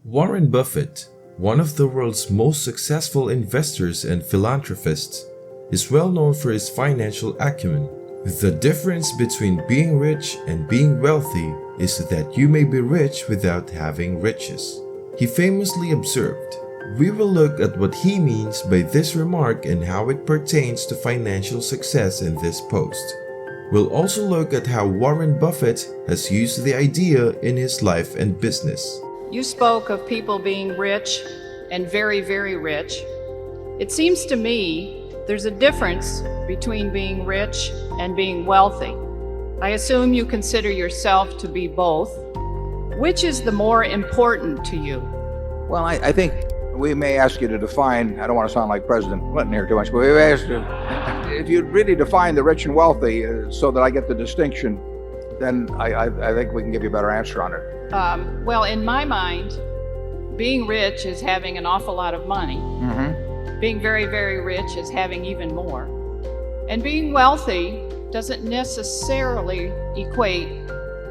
Warren Buffett, one of the world's most successful investors and philanthropists, is well known for his financial acumen. The difference between being rich and being wealthy is that you may be rich without having riches. He famously observed, "We will look at what he means by this remark and how it pertains to financial success in this post. We'll also look at how Warren Buffett has used the idea in his life and business." You spoke of people being rich and very, very rich. It seems to me there's a difference between being rich and being wealthy. I assume you consider yourself to be both. Which is the more important to you? Well, I think we may ask you to define, I don't want to sound like President Clinton here too much, but we may ask you, if you'd really define the rich and wealthy so that I get the distinction, then I think we can give you a better answer on it. Well, in my mind, being rich is having an awful lot of money. Being very, very rich is having even more. And being wealthy doesn't necessarily equate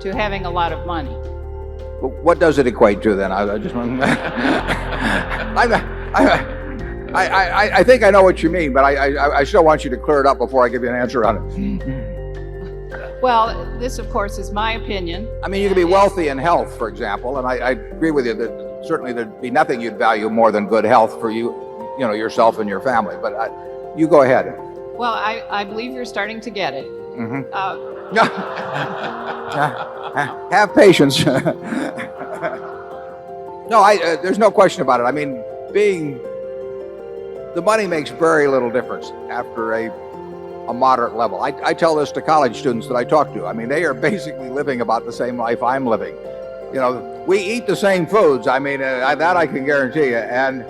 to having a lot of money. But what does it equate to then? I just want I think I know what you mean, but I still want you to clear it up before I give you an answer on it. Well, this, of course, is my opinion. I mean, you can be wealthy in health, for example, and I agree with you that certainly there'd be nothing you'd value more than good health for you know, yourself and your family. But you go ahead. Well, I believe you're starting to get it. Have patience. No, there's no question about it. I mean, the money makes very little difference after a moderate level. I tell this to college students that I talk to. I mean, they are basically living about the same life I'm living. You know, we eat the same foods. I mean, that I can guarantee you. And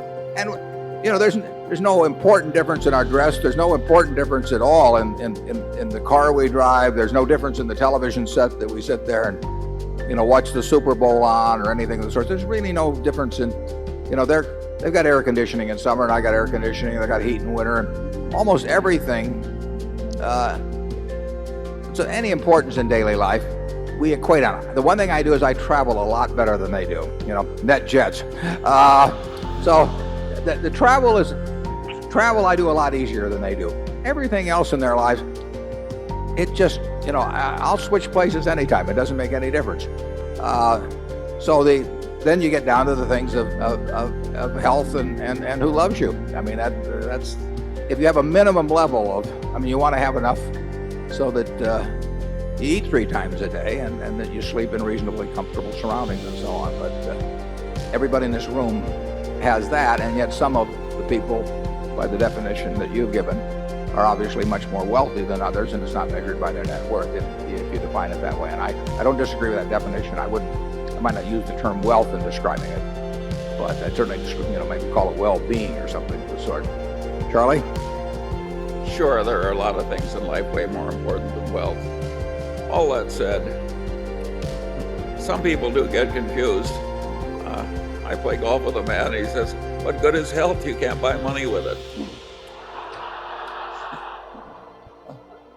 you know, there's no important difference in our dress. There's no important difference at all in the car we drive. There's no difference in the television set that we sit there and, you know, watch the Super Bowl on or anything of the sort. There's really no difference in, you know, they've got air conditioning in summer and I got air conditioning. They got heat in winter, and almost everything. So any importance in daily life, we equate on it. The one thing I do is I travel a lot better than they do. You know, net jets. So the travel I do a lot easier than they do. Everything else in their lives, it just, you know, I'll switch places anytime. It doesn't make any difference. So then you get down to the things of health and who loves you. I mean, that's if you have a minimum level of, I mean, you want to have enough so that you eat 3 times a day and that you sleep in reasonably comfortable surroundings and so on. But everybody in this room has that, and yet some of the people, by the definition that you've given, are obviously much more wealthy than others, and it's not measured by their net worth if you define it that way. And I don't disagree with that definition. I might not use the term wealth in describing it, but I certainly, you know, maybe call it well-being or something of the sort. Charlie? Sure, there are a lot of things in life way more important than wealth. All that said, some people do get confused. I play golf with a man, he says, "What good is health? You can't buy money with it."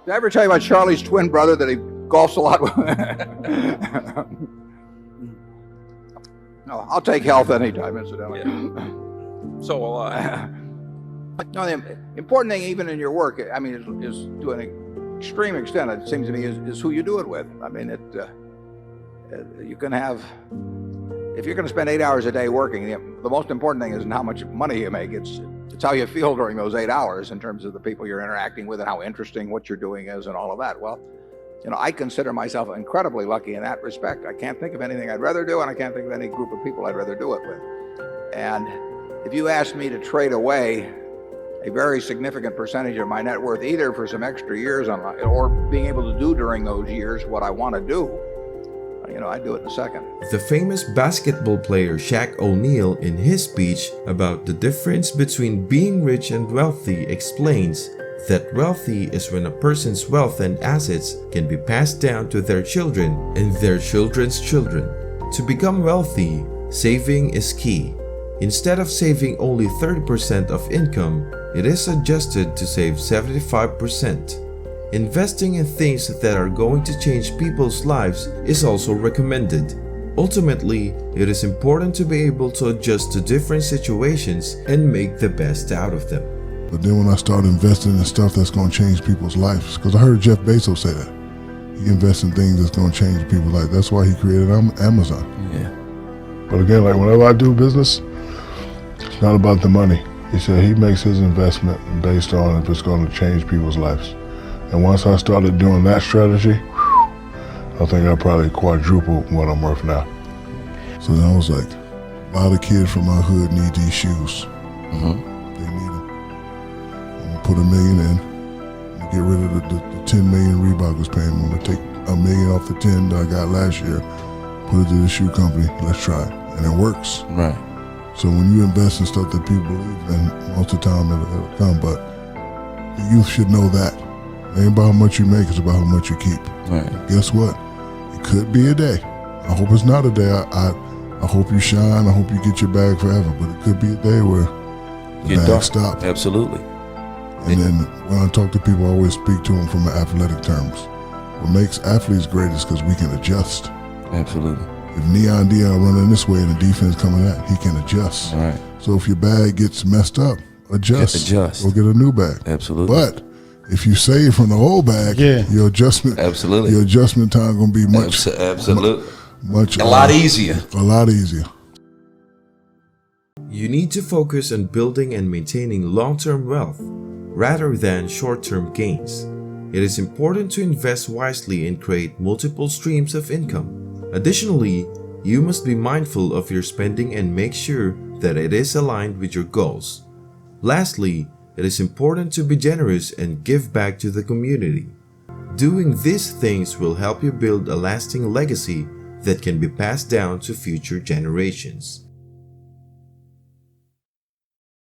Did I ever tell you about Charlie's twin brother that he golfs a lot with? No, I'll take health anytime, incidentally. Yeah. So will I. No, the important thing, even in your work, I mean, is to an extreme extent, it seems to me, is who you do it with. I mean, you can have, if you're going to spend 8 hours a day working, the most important thing isn't how much money you make. It's how you feel during those 8 hours in terms of the people you're interacting with and how interesting what you're doing is and all of that. Well, you know, I consider myself incredibly lucky in that respect. I can't think of anything I'd rather do, and I can't think of any group of people I'd rather do it with. And if you asked me to trade away a very significant percentage of my net worth, either for some extra years or being able to do during those years what I want to do, you know, I'd do it in a second. The famous basketball player Shaq O'Neal, in his speech about the difference between being rich and wealthy, explains that wealthy is when a person's wealth and assets can be passed down to their children and their children's children. To become wealthy, saving is key. Instead of saving only 30% of income, it is suggested to save 75%. Investing in things that are going to change people's lives is also recommended. Ultimately, it is important to be able to adjust to different situations and make the best out of them. But then when I started investing in stuff that's going to change people's lives, because I heard Jeff Bezos say that. He invests in things that's going to change people's lives. That's why he created Amazon. Yeah. But again, like whenever I do business, it's not about the money. He said he makes his investment based on if it's going to change people's lives. And once I started doing that strategy, I think I probably quadrupled what I'm worth now. So then I was like, a lot of kids from my hood need these shoes. They need them. I'm gonna put $1 million in, and get rid of the 10 million Reebok was paying. I'm gonna take $1 million off the 10 that I got last year, put it to the shoe company, let's try it. And it works. Right. So when you invest in stuff that people believe in, most of the time it'll come, but the youth should know that. It ain't about how much you make, it's about how much you keep. Right. Guess what? It could be a day. I hope it's not a day. I hope you shine. I hope you get your bag forever. But it could be a day where the bag stops. Absolutely. And then when I talk to people, I always speak to them from an athletic terms. What makes athletes great is because we can adjust. Absolutely. If Neon Dion running this way and the defense coming at, he can adjust. All right. So if your bag gets messed up, adjust. Go get a new bag. Absolutely. But if you save from the old bag, your adjustment, your adjustment time gonna be much, much a lot easier. A lot easier. You need to focus on building and maintaining long-term wealth rather than short-term gains. It is important to invest wisely and create multiple streams of income. Additionally, you must be mindful of your spending and make sure that it is aligned with your goals. Lastly, it is important to be generous and give back to the community. Doing these things will help you build a lasting legacy that can be passed down to future generations.